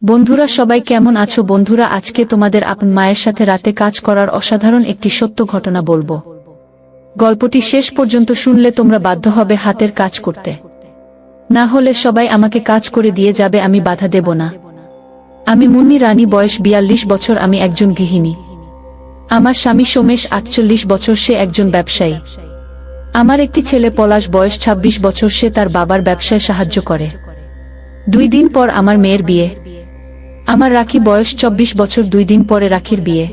বন্ধুরা সবাই কেমন আছো? বন্ধুরা আজকে তোমাদের আপন মায়ের সাথে রাতে কাজ করার অসাধারণ একটি সত্য ঘটনা বলবো। গল্পটি শেষ পর্যন্ত শুনলে তোমরা বাধ্য হবে হাতের কাজ করতে, না হলে সবাই আমাকে কাজ করে দিয়ে যাবে, আমি বাধা দেব না। আমি মুন্নি রানী, বয়স 42 বছর, আমি একজন গৃহিণী। আমার স্বামী সোমেশ 48 বছর, সে একজন ব্যবসায়ী। আমার একটি ছেলে পলাশ, বয়স 26 বছর, সে তার বাবার ব্যবসায় সাহায্য করে। 2 দিন পর আমার মেয়ের বিয়ে। আমার রাখি, বয়স 24 বছর, 2 দিন পরে রাখির বিয়ে।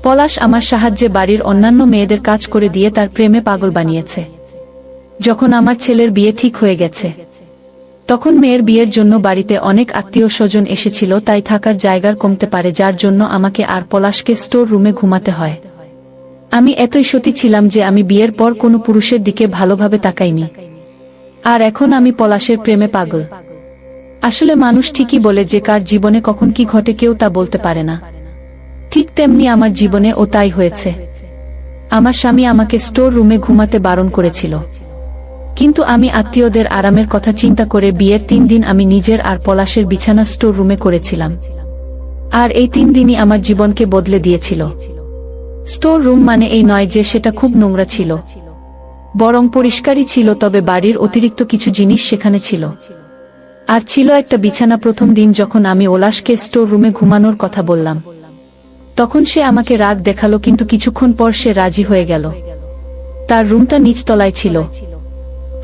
পলাশ আমার সাহায্যে বাড়ির অন্যান্য মেয়েদের কাজ করে দিয়ে তার প্রেমে পাগল বানিয়েছে। যখন আমার ছেলের বিয়ে ঠিক হয়ে গেছে, তখন মেয়ের বিয়ের জন্য বাড়িতে অনেক আত্মীয় স্বজন এসেছিল, তাই থাকার জায়গার কমতে পারে, যার জন্য আমাকে আর পলাশকে স্টোর রুমে ঘুমাতে হয়। আমি এতই সতী ছিলাম যে আমি বিয়ের পর কোনো পুরুষের দিকে ভালোভাবে তাকাইনি। আর এখন আমি পলাশের প্রেমে পাগল। আসলে মানুষ ঠিকই বলে যে কার জীবনে কখন কি ঘটে কেউ তা বলতে পারে না। ঠিক তেমনি আমার জীবনে ও তাই হয়েছে। আমার স্বামী আমাকে স্টোর রুমে ঘুমাতে বারণ করেছিল, কিন্তু আমি আত্মীয়দের আরামের কথা চিন্তা করে বিয়ের 3 দিন আমি নিজের আর পলাশের বিছানা স্টোর রুমে করেছিলাম। আর এই 3 দিনই আমার জীবনকে বদলে দিয়েছিল। স্টোর রুম মানে এই নয় যে সেটা খুব নোংরা ছিল, বরং পরিষ্কারই ছিল, তবে বাড়ির অতিরিক্ত কিছু জিনিস সেখানে ছিল। আর ছিল একটা বিছানা। প্রথম দিন যখন আমি ওলাশকে স্টোর রুমে ঘুমানোর কথা বললাম, তখন সে আমাকে রাগ দেখালো, কিন্তু কিছুক্ষণ পর সে রাজি হয়ে গেল। তার রুমটা নিচ তলায় ছিল।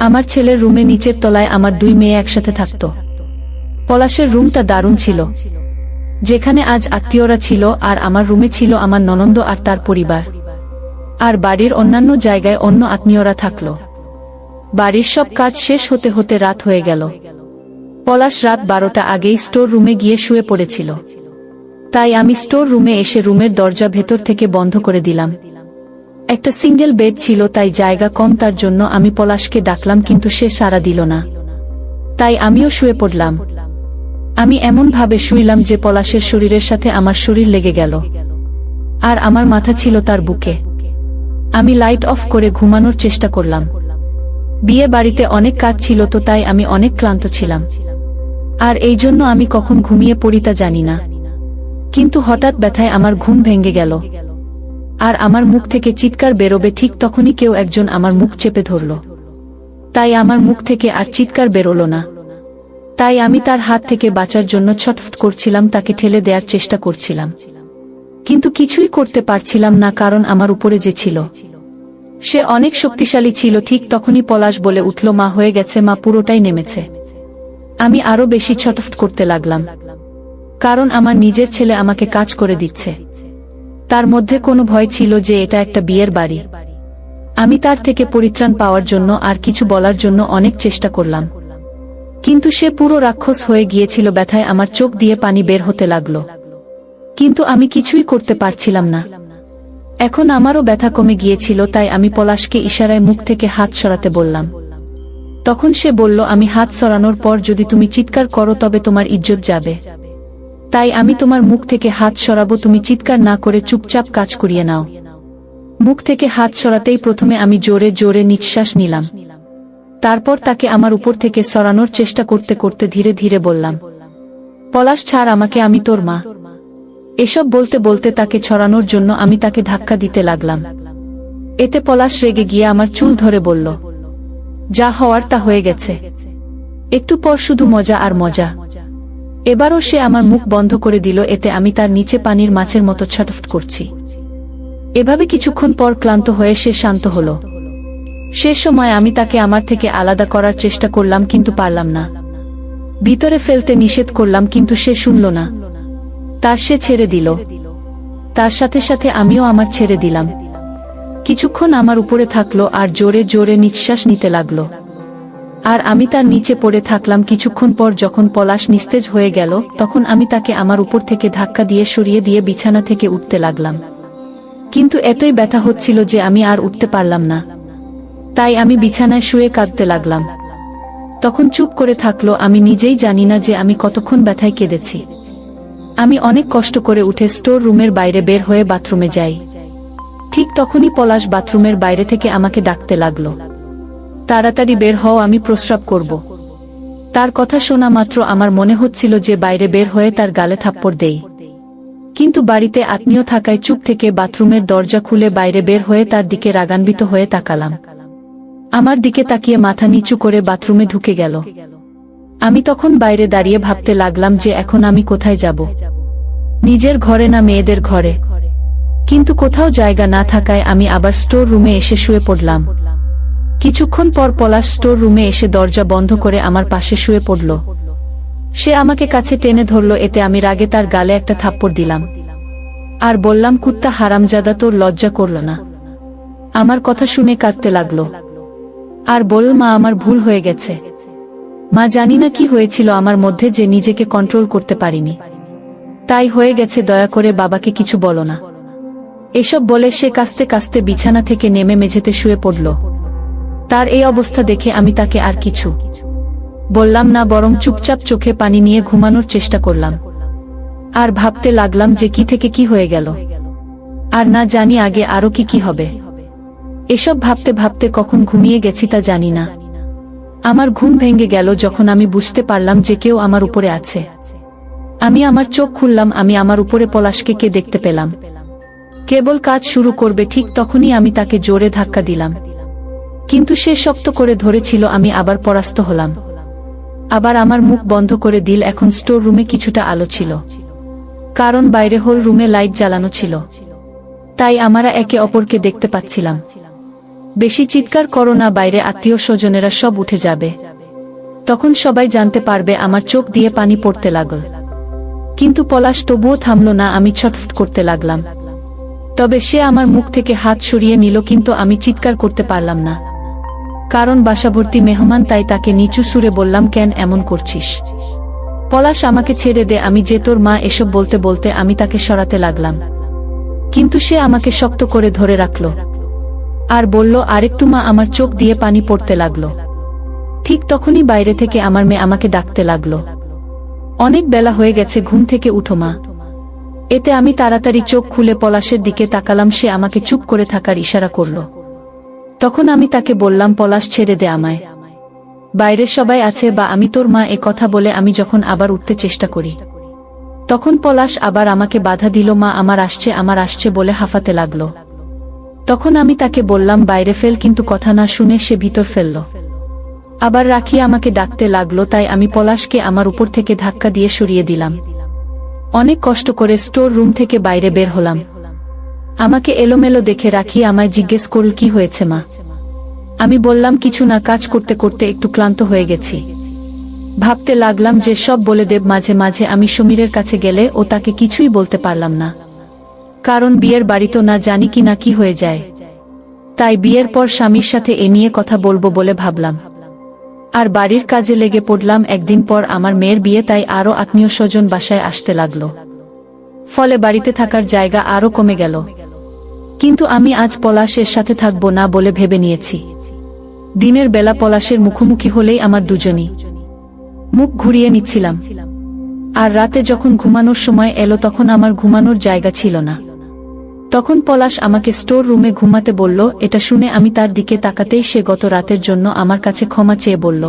আমার ছেলের রুমে নিচের তলায় আমার 2 মেয়ে একসাথে থাকত। পলাশের রুমটা দারুণ ছিল, যেখানে আজ আত্মীয়রা ছিল, আর আমার রুমে ছিল আমার ননন্দ আর তার পরিবার। আর বাড়ির অন্যান্য জায়গায় অন্য আত্মীয়রা থাকল। বাড়ির সব কাজ শেষ হতে হতে রাত হয়ে গেল। পলাশ রাত 12টা আগেই স্টোর রুমে গিয়ে শুয়ে পড়েছিল। তাই আমি স্টোর রুমে এসে রুমের দরজা ভেতর থেকে বন্ধ করে দিলাম। একটা সিঙ্গেল বেড ছিল, তাই জায়গা কম, তার জন্য আমি পলাশকে ডাকলাম, কিন্তু সে সাড়া দিল না। তাই আমিও শুয়ে পড়লাম। আমি এমন ভাবে শুইলাম যে পলাশের শরীরের সাথে আমার শরীর লেগে গেল, আর আমার মাথা ছিল তার বুকে। আমি লাইট অফ করে ঘুমানোর চেষ্টা করলাম। বিয়ে বাড়িতে অনেক কাজ ছিল তো, তাই আমি অনেক ক্লান্ত ছিলাম, আর এই জন্য আমি কখন ঘুমিয়ে পড়ি তা জানি না। কিন্তু হঠাৎ ব্যথায় আমার ঘুম ভেঙে গেল, আর আমার মুখ থেকে চিৎকার বেরোবে ঠিক তখনই কেউ একজন আমার মুখ চেপে ধরল। তাই আমার মুখ থেকে আর চিৎকার বেরোলো না। তাই আমি তার হাত থেকে বাঁচার জন্য ছটফট করছিলাম, তাকে ঠেলে দেওয়ার চেষ্টা করছিলাম, কিন্তু কিছুই করতে পারছিলাম না, কারণ আমার উপরে যে ছিল সে অনেক শক্তিশালী ছিল। ঠিক তখনই পলাশ বলে উঠল, মা হয়ে গেছে, মা পুরোটাই নেমেছে। আমি আরো বেশি ছটফট করতে লাগলাম, কারণ আমার নিজের ছেলে আমাকে কাজ করে দিচ্ছে। তার মধ্যে কোনো ভয় ছিল যে এটা একটা বিয়ের বাড়ি। আমি তার থেকে পরিত্রাণ পাওয়ার জন্য আর কিছু বলার জন্য অনেক চেষ্টা করলাম, কিন্তু সে পুরো রাক্ষস হয়ে গিয়েছিল। ব্যথায় আমার চোখ দিয়ে পানি বের হতে লাগলো, কিন্তু আমি কিছুই করতে পারছিলাম না। এখন আমারও ব্যথা কমে গিয়েছিল, তাই আমি পলাশকে ইশারায় মুখ থেকে হাত সরাতে বললাম। তখন সে বলল, আমি হাত সরানোর পর যদি তুমি চিৎকার করো তবে তোমার ইজ্জত যাবে। তাই আমি তোমার মুখ থেকে হাত সরাবো, তুমি চিৎকার না করে চুপচাপ কাজ করিয়ে নাও। মুখ থেকে হাত সরাতেই প্রথমে আমি জোরে জোরে নিঃশ্বাস নিলাম। তারপর তাকে আমার উপর থেকে সরানোর চেষ্টা করতে করতে ধীরে ধীরে বললাম, পলাশ ছাড় আমাকে, আমি তোর মা। এসব বলতে বলতে তাকে ছড়ানোর জন্য আমি তাকে ধাক্কা দিতে লাগলাম। এতে পলাশ রেগে গিয়ে আমার চুল ধরে বলল, যা হওয়ার তা হয়ে গেছে, একটু পর শুধু মজা আর মজা। এবারও সে আমার মুখ বন্ধ করে দিল। এতে আমি তার নিচে পানির মাছের মতো ছটফট করছি। এভাবে কিছুক্ষণ পর ক্লান্ত হয়ে সে শান্ত হলো। সে সময় আমি তাকে আমার থেকে আলাদা করার চেষ্টা করলাম, কিন্তু পারলাম না। ভিতরে ফেলতে নিষেধ করলাম, কিন্তু সে শুনল না। সে ছেড়ে দিল। তার সাথে সাথে আমিও আমার ছেড়ে দিলাম। কিছুক্ষণ আমার উপরে থাকলো আর জোরে জোরে নিঃশ্বাস নিতে লাগলো, আর আমি তার নিচে পড়ে থাকলাম। কিছুক্ষণ পর যখন পলাশ নিস্তেজ হয়ে গেল, তখন আমি তাকে আমার উপর থেকে ধাক্কা দিয়ে সরিয়ে দিয়ে বিছানা থেকে উঠতে লাগলাম, কিন্তু এতই ব্যথা হচ্ছিল যে আমি আর উঠতে পারলাম না। তাই আমি বিছানায় শুয়ে কাঁদতে লাগলাম। তখন চুপ করে থাকলো। আমি নিজেই জানি না যে আমি কতক্ষণ ব্যথায় কেঁদেছি। আমি অনেক কষ্ট করে উঠে স্টোর রুমের বাইরে বের হয়ে বাথরুমে যাই। ঠিক তখনই পলাশ বাথরুমের বাইরে থেকে আমাকে ডাকতে লাগলো, তাড়াতাড়ি বের হও, আমি প্রস্রাব করব। তার কথা শোনা মাত্র আমার মনে হচ্ছিল যে বাইরে বের হয়ে তার গালে থাপ্পড় দেই, কিন্তু বাড়িতে আত্মীয় থাকায় চুপ থেকে বাথরুমের দরজা খুলে বাইরে বের হয়ে তার দিকে রাগান্বিত হয়ে তাকালাম। আমার দিকে তাকিয়ে মাথা নিচু করে বাথরুমে ঢুকে গেল। আমি তখন বাইরে দাঁড়িয়ে ভাবতে লাগলাম যে এখন আমি কোথায় যাব, নিজের ঘরে না মেয়েদের ঘরে। কিন্তু কোথাও জায়গা না থাকায় আমি আবার স্টোর রুমে এসে শুয়ে পড়লাম। কিছুক্ষণ পর পলাশ স্টোর রুমে এসে দরজা বন্ধ করে আমার পাশে শুয়ে পড়ল। সে আমাকে কাছে টেনে ধরল, এতে আমি রাগে তার গালে একটা থাপ্পড় দিলাম আর বললাম, কুত্তা হারামজাদা, তোর লজ্জা করল না? আমার কথা শুনে কাঁদতে লাগলো আর বলল, মা আমার ভুল হয়ে গেছে মা, জানি না কি হয়েছিল আমার মধ্যে যে নিজেকে কন্ট্রোল করতে পারিনি, তাই হয়ে গেছে, দয়া করে বাবাকে কিছু বলো না। এসব বলে সে কাঁদতে কাঁদতে বিছানা থেকে নেমে মেঝেতে শুয়ে পড়ল। তার এই অবস্থা দেখে আমি তাকে আর কিছু বললাম না, বরং চুপচাপ চোখে পানি নিয়ে ঘুমানোর চেষ্টা করলাম আর ভাবতে লাগলাম যে কি থেকে কি হয়ে গেল, আর না জানি আগে আরো কি কি হবে। এসব ভাবতে ভাবতে কখন ঘুমিয়ে গেছি তা জানি না। আমার ঘুম ভেঙে গেল যখন আমি বুঝতে পারলাম যে কেউ আমার উপরে আছে। আমি আমার চোখ খুললাম, আমি আমার উপরে পলাশকে কে দেখতে পেলাম। কেবল কাজ শুরু করবে ঠিক তখনই আমি তাকে জোরে ধাক্কা দিলাম, কিন্তু সে শক্ত করে ধরেছিল। আমি আবার পরাস্ত হলাম, আবার আমার মুখ বন্ধ করে দিল। এখন স্টোর রুমে কিছুটা আলো ছিল, কারণ বাইরে হল রুমে লাইট জ্বালানো ছিল, তাই আমরা একে অপরকে দেখতে পাচ্ছিলাম। বেশি চিৎকার করো না, বাইরে আত্মীয় স্বজনেরা সব উঠে যাবে, তখন সবাই জানতে পারবে। আমার চোখ দিয়ে পানি পড়তে লাগল, কিন্তু পলাশ তবুও থামল না। আমি ছটফট করতে লাগলাম, তবে সে আমার মুখ থেকে হাত সরিয়ে নিল, কিন্তু আমি চিৎকার করতে পারলাম না, কারণ বাসাভর্তি মেহমান, তাই তাকে নিচু সুরে বললাম, কেন এমন করছিস? পলাশ, আমাকে ছেড়ে দে, আমি যে তোর মা। এসব বলতে বলতে আমি তাকে সরাতে লাগলাম, কিন্তু সে আমাকে শক্ত করে ধরে রাখল আর বলল, আরেকটু মা। আমার চোখ দিয়ে পানি পড়তে লাগল। ঠিক তখনই বাইরে থেকে আমার মেয়ে আমাকে ডাকতে লাগল, অনেক বেলা হয়ে গেছে, ঘুম থেকে উঠো মা। এতে আমি তাড়াতাড়ি চোখ খুলে পলাশের দিকে তাকালাম। সে আমাকে চুপ করে থাকার ইশারা করল। তখন আমি তাকে বললাম, পলাশ, ছেড়ে দে আমায়, বাইরে সবাই আছে, বা আমি তোর মা। এ কথা বলে আমি যখন আবার উঠতে চেষ্টা করি, তখন পলাশ আবার আমাকে বাধা দিল। মা, আমার আসছে বলে হাঁফাতে লাগলো। তখন আমি তাকে বললাম, বাইরে ফেল, কিন্তু কথা না শুনে সে ভিতর ফেলল। আবার রাখি আমাকে ডাকতে লাগলো, তাই আমি পলাশকে আমার উপর থেকে ধাক্কা দিয়ে সরিয়ে দিলাম। অনেক কষ্ট করে স্টোর রুম থেকে বাইরে বের হলাম। আমাকে এলোমেলো দেখে রাখি আমায় জিজ্ঞেস করল, কি হয়েছে মা? আমি বললাম, কিছু না, কাজ করতে করতে একটু ক্লান্ত হয়ে গেছি। ভাবতে লাগলাম যে সব বলে দেব। মাঝে মাঝে আমি সমীরের কাছে গেলে ও তাকে কিছুই বলতে পারলাম না, কারণ বিয়ের বাড়ি তো না জানি কি না কি হয়ে যায়, তাই বিয়ের পর স্বামীর সাথে এ নিয়ে কথা বলবো বলে ভাবলাম আর বাড়ির কাজে লেগে পড়লাম। একদিন পর আমার মেয়ের বিয়ে, তাই আরো আত্মীয় স্বজন বাসায় আসতে লাগলো, ফলে বাড়িতে থাকার জায়গা আরো কমে গেল। কিন্তু আমি আজ পলাশের সাথে থাকবো না বলে ভেবে নিয়েছি। দিনের বেলা পলাশের মুখোমুখি হলেই আমার দুজনই মুখ ঘুরিয়ে নিচ্ছিলাম, আর রাতে যখন ঘুমানোর সময় এলো তখন আমার ঘুমানোর জায়গা ছিল না। তখন পলাশ আমাকে স্টোর রুমে ঘুমাতে বলল। এটা শুনে আমি তার দিকে তাকাতেই সে গত রাতের জন্য আমার কাছে ক্ষমা চেয়ে বলল,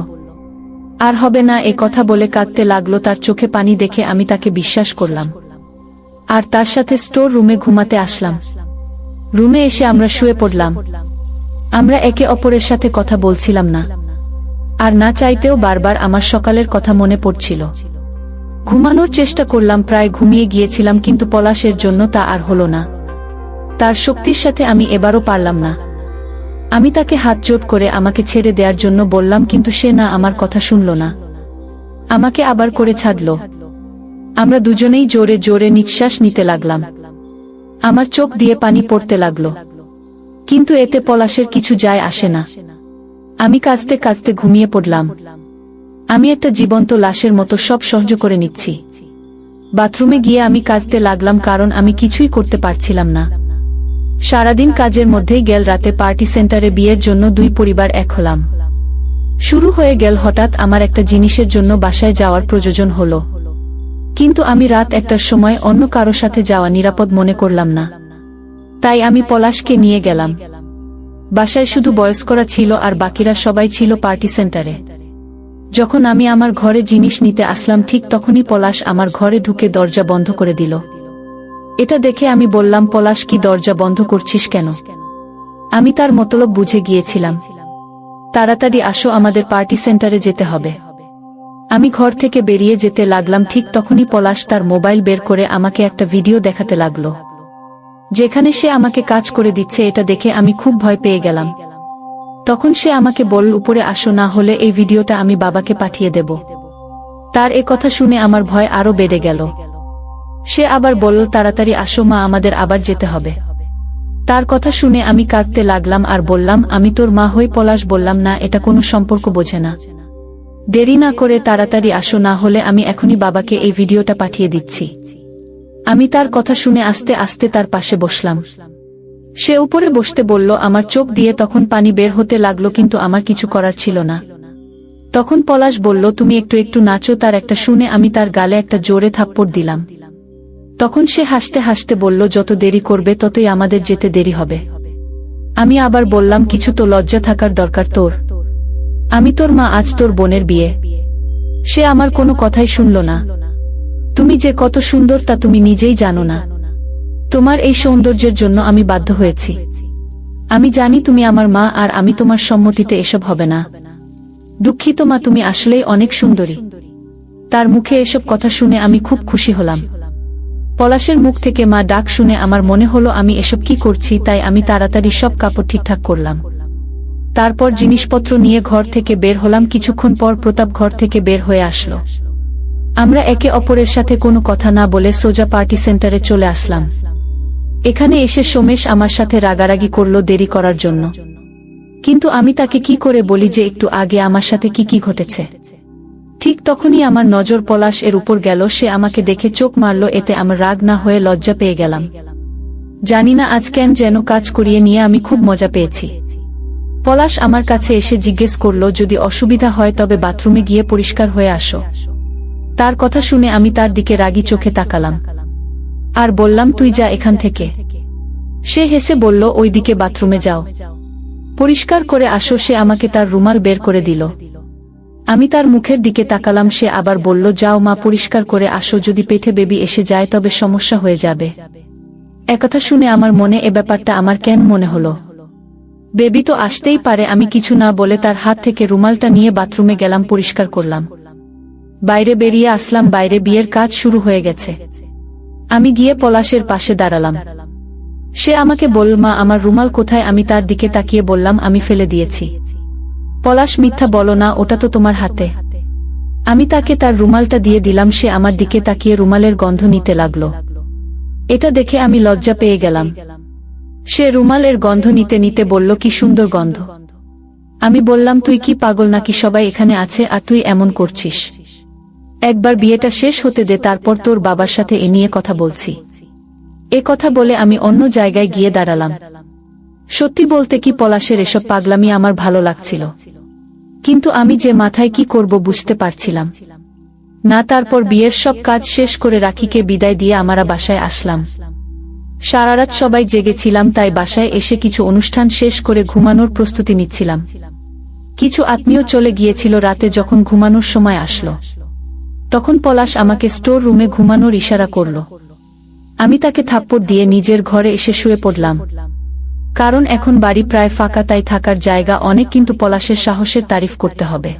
আর হবে না। এ কথা বলে কাঁদতে লাগলো। তার চোখে পানি দেখে আমি তাকে বিশ্বাস করলাম আর তার সাথে স্টোর রুমে ঘুমাতে আসলাম। রুমে এসে আমরা শুয়ে পড়লাম। আমরা একে অপরের সাথে কথা বলছিলাম না, আর না চাইতেও বারবার আমার সকালের কথা মনে পড়ছিল। ঘুমানোর চেষ্টা করলাম, প্রায় ঘুমিয়ে গিয়েছিলাম, কিন্তু পলাশের জন্য তা আর হলো না। তার শক্তির সাথে আমি এবারও পারলাম না। আমি তাকে হাত জোট করে আমাকে ছেড়ে দেওয়ার জন্য বললাম, কিন্তু সে না, আমার কথা শুনল না, আমাকে আবার করে ছাড়ল। আমরা দুজনেই জোরে জোরে নিঃশ্বাস নিতে লাগলাম। আমার চোখ দিয়ে পানি পড়তে লাগলো, কিন্তু এতে পলাশের কিছু যায় আসে না। আমি কাঁদতে কাঁদতে ঘুমিয়ে পড়লাম। আমি একটা জীবন্ত লাশের মতো সব সহ্য করে নিচ্ছি। বাথরুমে গিয়ে আমি কাঁদতে লাগলাম, কারণ আমি কিছুই করতে পারছিলাম না। সারাদিন কাজের মধ্যেই গেল। রাতে পার্টি সেন্টারে বিয়ের জন্য দুই পরিবার এক হলাম। শুরু হয়ে গেল। হঠাৎ আমার একটা জিনিসের জন্য বাসায় যাওয়ার প্রয়োজন হলো, কিন্তু আমি রাত 1টার সময় অন্য কারো সাথে যাওয়া নিরাপদ মনে করলাম না, তাই আমি পলাশকে নিয়ে গেলাম। বাসায় শুধু বয়স্করা ছিল আর বাকিরা সবাই ছিল পার্টি সেন্টারে। যখন আমি আমার ঘরে জিনিস নিতে আসলাম ঠিক তখনই পলাশ আমার ঘরে ঢুকে দরজা বন্ধ করে দিল। এটা দেখে আমি বললাম, পলাশ, কি দরজা বন্ধ করছিস কেন? আমি তার মতলব বুঝে গিয়েছিলাম। তাড়াতাড়ি আসো, আমাদের পার্টি সেন্টারে যেতে হবে। আমি ঘর থেকে বেরিয়ে যেতে লাগলাম ঠিক তখনই পলাশ তার মোবাইল বের করে আমাকে একটা ভিডিও দেখাতে লাগলো, যেখানে সে আমাকে কাজ করে দিচ্ছে। এটা দেখে আমি খুব ভয় পেয়ে গেলাম। তখন সে আমাকে বলল, উপরে আসো, না হলে এই ভিডিওটা আমি বাবাকে পাঠিয়ে দেব। তার এ কথা শুনে আমার ভয় আরো বেড়ে গেল। সে আবার বলল, তাড়াতাড়ি আসো মা, আমাদের আবার যেতে হবে। তার কথা শুনে আমি কাঁদতে লাগলাম আর বললাম, আমি তোর মা হই। পলাশ বললাম, না, এটা কোনো সম্পর্ক বোঝে না। দেরি না করে তাড়াতাড়ি আসো, না হলে আমি এখনই বাবাকে এই ভিডিওটা পাঠিয়ে দিচ্ছি। আমি তার কথা শুনে আস্তে আস্তে তার পাশে বসলাম। সে উপরে বসতে বলল। আমার চোখ দিয়ে তখন পানি বের হতে লাগলো, কিন্তু আমার কিছু করার ছিল না। তখন পলাশ বলল, তুমি একটু একটু নাচো। তার একটা শুনে আমি তার গালে একটা জোরে থাপ্পড় দিলাম। তখন সে হাসতে হাসতে বলল, যত দেরি করবে ততই আমাদের যেতে দেরি হবে। আমি আবার বললাম, কিছু তো লজ্জা থাকার দরকার তোর। আমি তোর মা, আজ তোর বোনের বিয়ে। সে আমার কোনো কথাই শুনল না। তুমি যে কত সুন্দর তা তুমি নিজেই জানো না। তোমার এই সৌন্দর্যের জন্য আমি বাধ্য হয়েছি। আমি জানি তুমি আমার মা, আর আমি তোমার সম্মতিতে এসব হবে না। দুঃখিত মা, তুমি আসলেই অনেক সুন্দরী। তার মুখে এসব কথা শুনে আমি খুব খুশি হলাম। পলাশের মুখ থেকে মা ডাক শুনে আমার মনে হলো আমি এসব কি করছি, তাই আমি তাড়াতাড়ি সব কাপড় ঠিকঠাক করলাম। তারপর জিনিসপত্র নিয়ে ঘর থেকে বের হলাম। কিছুক্ষণ পর প্রতাপ ঘর থেকে বের হয়ে আসলো। আমরা একে অপরের সাথে কোনো কথা না বলে সোজা পার্টি সেন্টারে চলে আসলাম। এখানে এসে সোমেশ আমার সাথে রাগারাগি করলো দেরি করার জন্য, কিন্তু আমি তাকে কি করে বলি যে একটু আগে আমার সাথে কি কি ঘটেছে। ঠিক তখনই আমার নজর পলাশ এর উপর গেল। সে আমাকে দেখে চোখ মারল, এতে আমার রাগ না হয়ে লজ্জা পেয়ে গেলাম। জানি না আজ কেন যেন কাজ করিয়ে নিয়ে আমি খুব মজা পেয়েছি। পলাশ আমার কাছে এসে জিজ্ঞেস করল, যদি অসুবিধা হয় তবে বাথরুমে গিয়ে পরিষ্কার হয়ে আসো। তার কথা শুনে আমি তার দিকে রাগী চোখে তাকালাম আর বললাম, তুই যা এখান থেকে। সে হেসে বলল, ওই দিকে বাথরুমে যাও, পরিষ্কার করে আসো। সে আমাকে তার রুমাল বের করে দিল। আমি তার মুখের দিকে তাকালাম। সে আবার বলল, যাও মা, পরিষ্কার করে আসো, যদি পেটে বেবি এসে যায় তবে সমস্যা হয়ে যাবে। একথা শুনে আমার মনে এ ব্যাপারটা আমার কেন মনে হলো। বেবি তো আসতেই পারে। আমি কিছু না বলে তার হাত থেকে রুমালটা নিয়ে বাথরুমে গেলাম, পরিষ্কার করলাম। বাইরে বেরিয়ে আসলাম। বাইরে বিয়ের কাজ শুরু হয়ে গেছে। আমি গিয়ে পলাশের পাশে দাঁড়ালাম। সে আমাকে বলল, মা, আমার রুমাল কোথায়? আমি তার দিকে তাকিয়ে বললাম, আমি ফেলে দিয়েছি। পলাশ, মিথ্যা বলো না, ওটা তো তোমার হাতে। আমি তাকে তার রুমালটা দিয়ে দিলাম। সে আমার দিকে তাকিয়ে রুমালের গন্ধ নিতে লাগলো। এটা দেখে আমি লজ্জা পেয়ে গেলাম। সে রুমালের গন্ধ নিতে নিতে বলল, কি সুন্দর গন্ধ। আমি বললাম, তুই কি পাগল নাকি? সবাই এখানে আছে আর তুই এমন করছিস। একবার বিয়েটা শেষ হতে দে, তারপর তোর বাবার সাথে এ নিয়ে কথা বলছি। এ কথা বলে আমি অন্য জায়গায় গিয়ে দাঁড়ালাম। সত্যি বলতে কি, পলাশের এসব পাগলামি আমার ভালো লাগছিল, কিন্তু আমি যে মাথায় কি করব বুঝতে পারছিলাম না। তারপর বিয়ের সব কাজ শেষ করে রাখিকে বিদায় দিয়ে আমরা বাসায় আসলাম। সারারাত সবাই জেগেছিলাম, তাই বাসায় এসে কিছু অনুষ্ঠান শেষ করে ঘুমানোর প্রস্তুতি নিচ্ছিলাম। কিছু আত্মীয় চলে গিয়েছিল। রাতে যখন ঘুমানোর সময় আসলো, তখন পলাশ আমাকে স্টোর রুমে ঘুমানোর ইশারা করল। আমি তাকে থাপ্পড় দিয়ে নিজের ঘরে এসে শুয়ে পড়লাম, কারণ এখন বাড়ি প্রায় ফাঁকা, তাই থাকার জায়গা অনেক। কিন্তু পলাশের সাহসের তারিফ করতে হবে,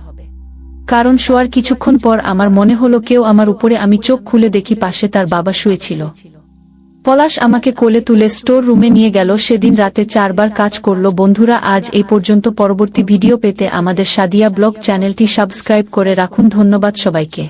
কারণ শোয়ার কিছুক্ষণ পর আমার মনে হলো কেউ আমার উপরে। আমি চোখ খুলে দেখি পাশে তার বাবা শুয়েছিল। পলাশ আমাকে কোলে তুলে স্টোর রুমে নিয়ে গেল। সেদিন রাতে 4 বার কাজ করল। বন্ধুরা, আজ এই পর্যন্ত। পরবর্তী ভিডিও পেতে আমাদের সাদিয়া ব্লগ চ্যানেলটি সাবস্ক্রাইব করে রাখুন। ধন্যবাদ সবাইকে।